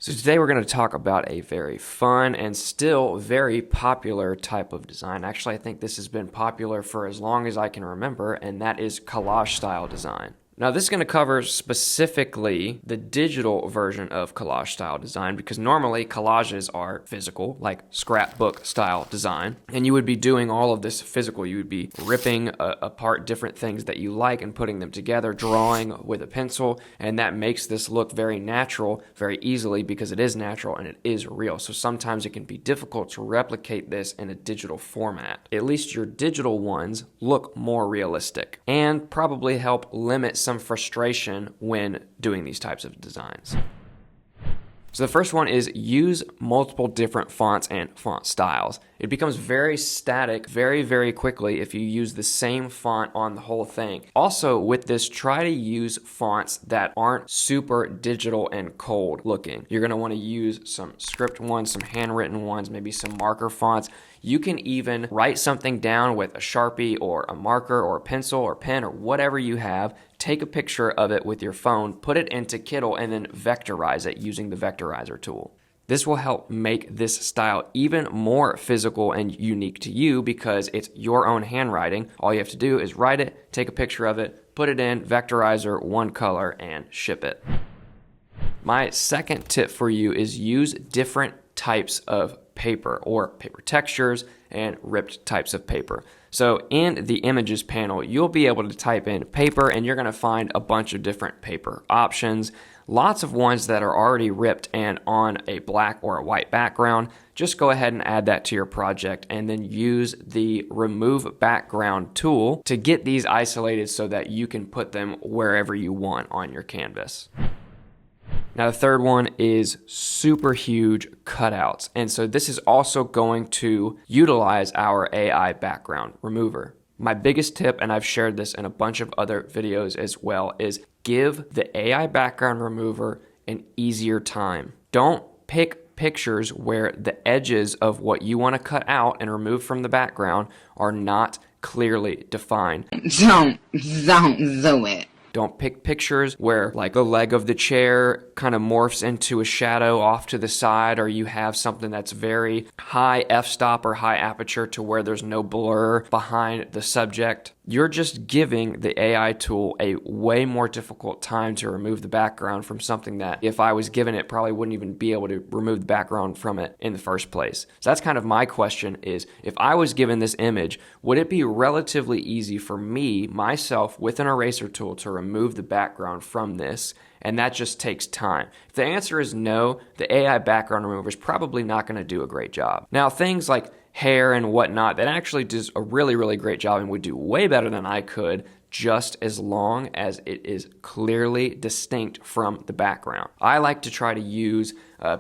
So today we're going to talk about a very fun and still very popular type of design. Actually, I think this has been popular for as long as I can remember, and that is collage style design. Now, this is going to cover specifically the digital version of collage style design because normally collages are physical, like scrapbook style design, and you would be doing all of this physical. You would be ripping apart different things that you like and putting them together, drawing with a pencil, and that makes this look very natural very easily because it is natural and it is real. So sometimes it can be difficult to replicate this in a digital format. At least your digital ones look more realistic and probably help limit some frustration when doing these types of designs. So the first one is use multiple different fonts and font styles. It becomes very static very, very quickly if you use the same font on the whole thing. Also with this, try to use fonts that aren't super digital and cold looking. You're going to want to use some script ones, some handwritten ones, maybe some marker fonts. You can even write something down with a Sharpie or a marker or a pencil or pen or whatever you have. Take a picture of it with your phone, put it into Kittl, and then vectorize it using the vectorizer tool. This will help make this style even more physical and unique to you because it's your own handwriting. All you have to do is write it, take a picture of it, put it in vectorizer, one color, and ship it. My second tip for you is use different types of paper or paper textures and ripped types of paper. So in the images panel, you'll be able to type in paper and you're going to find a bunch of different paper options. Lots of ones that are already ripped and on a black or a white background. Just go ahead and add that to your project and then use the remove background tool to get these isolated so that you can put them wherever you want on your canvas. Now, the third one is super huge cutouts. And so this is also going to utilize our AI background remover. My biggest tip, and I've shared this in a bunch of other videos as well, is give the AI background remover an easier time. Don't pick pictures where the edges of what you want to cut out and remove from the background are not clearly defined. Don't do it. Don't pick pictures where like the leg of the chair kind of morphs into a shadow off to the side, or you have something that's very high f-stop or high aperture to where there's no blur behind the subject. You're just giving the AI tool a way more difficult time to remove the background from something that if I was given it probably wouldn't even be able to remove the background from it in the first place. So that's kind of my question is, if I was given this image, would it be relatively easy for me, myself, with an eraser tool to remove the background from this? And that just takes time. If the answer is no, the AI background remover is probably not going to do a great job. Now, things like hair and whatnot, that actually does a really, really great job and would do way better than I could, just as long as it is clearly distinct from the background. I like to try to use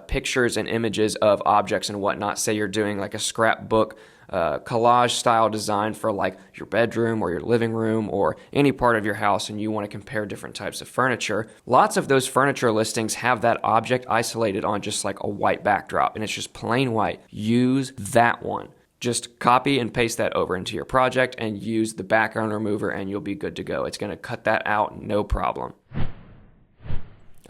pictures and images of objects and whatnot. Say you're doing like a scrapbook collage style design for like your bedroom or your living room or any part of your house, and you want to compare different types of furniture. Lots of those furniture listings have that object isolated on just like a white backdrop, and it's just plain white. Use that one. Just copy and paste that over into your project and use the background remover and you'll be good to go. It's going to cut that out, no problem.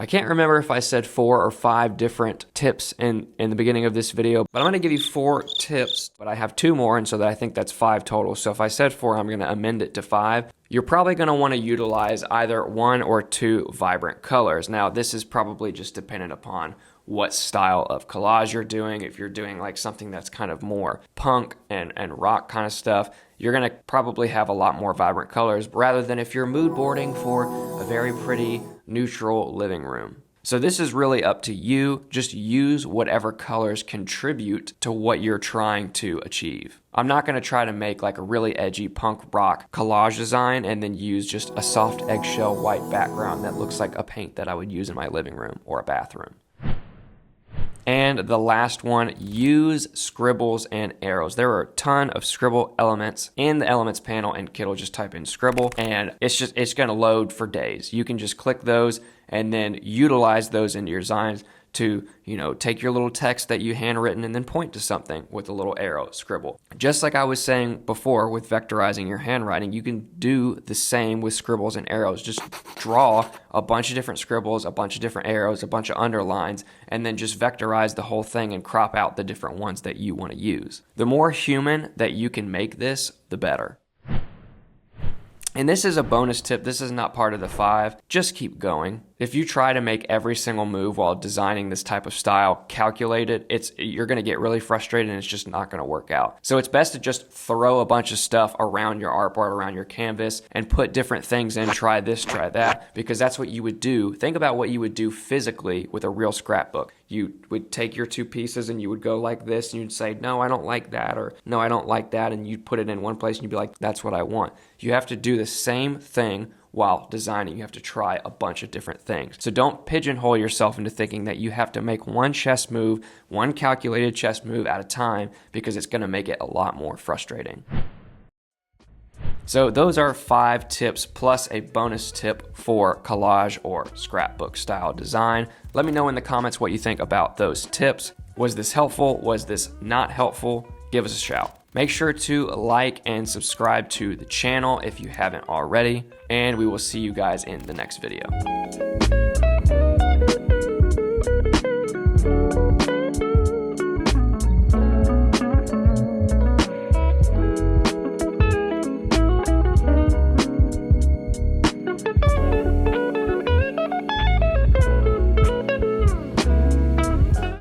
I can't remember if I said 4 or 5 different tips in the beginning of this video, but I'm going to give you 4 tips, but I have 2 more, and so that I think that's 5 total. So if I said 4, I'm going to amend it to 5. You're probably going to want to utilize either 1 or 2 vibrant colors. Now, this is probably just dependent upon what style of collage you're doing. If you're doing like something that's kind of more punk and rock kind of stuff, you're going to probably have a lot more vibrant colors rather than if you're mood boarding for a very pretty neutral living room. So this is really up to you. Just use whatever colors contribute to what you're trying to achieve. I'm not going to try to make like a really edgy punk rock collage design and then use just a soft eggshell white background that looks like a paint that I would use in my living room or a bathroom. And the last one, use scribbles and arrows. There are a ton of scribble elements in the elements panel in Kittl. Just type in scribble and it's going to load for days. You can just click those and then utilize those into your designs. to, take your little text that you handwritten and then point to something with a little arrow, scribble. Just like I was saying before with vectorizing your handwriting, you can do the same with scribbles and arrows. Just draw a bunch of different scribbles, a bunch of different arrows, a bunch of underlines, and then just vectorize the whole thing and crop out the different ones that you want to use. The more human that you can make this, the better. And this is a bonus tip. This is not part of the 5. Just keep going. If you try to make every single move while designing this type of style calculated, you're going to get really frustrated and it's just not going to work out. So it's best to just throw a bunch of stuff around your artboard, around your canvas, and put different things in, try this, try that, because that's what you would do. Think about what you would do physically with a real scrapbook. You would take your 2 pieces and you would go like this and you'd say, no, I don't like that, or no, I don't like that, and you'd put it in one place and you'd be like, that's what I want. You have to do the same thing while designing. You have to try a bunch of different things. So don't pigeonhole yourself into thinking that you have to make one chess move, one calculated chess move at a time, because it's going to make it a lot more frustrating. So those are 5 tips plus a bonus tip for collage or scrapbook style design. Let me know in the comments what you think about those tips. Was this helpful? Was this not helpful? Give us a shout. Make sure to like and subscribe to the channel if you haven't already, and we will see you guys in the next video.